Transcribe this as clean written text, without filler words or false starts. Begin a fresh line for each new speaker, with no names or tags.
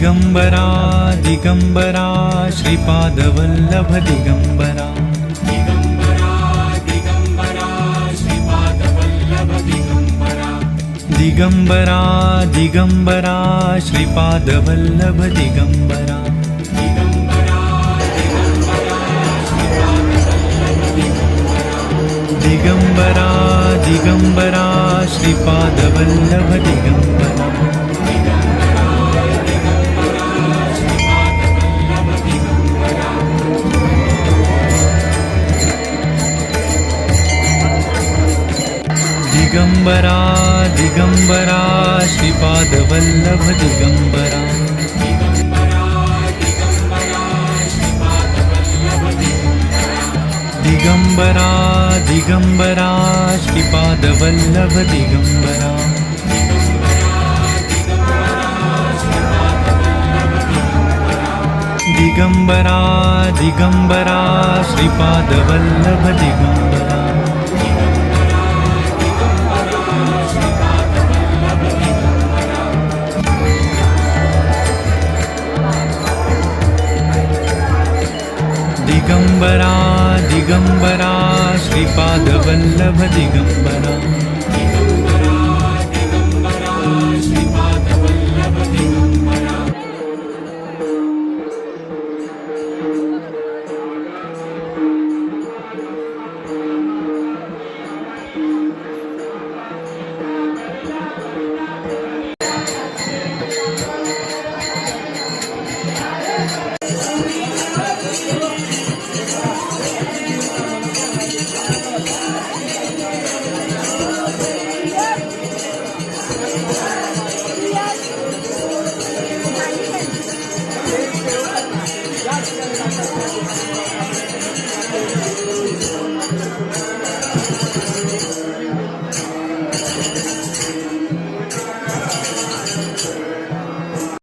Digambara Digambara Shripadvallabh Digambara Digambara Digambara Shripadvallabh Digambara Digambara Digambara Shripadvallabh Digambara Digambara Digambara Shripadvallabh Digambara Digambara Digambara Shripadvallabh Digambara Digambara Digambara Shripadvallabh Digambara Digambara Digambara Shripadvallabh Digambara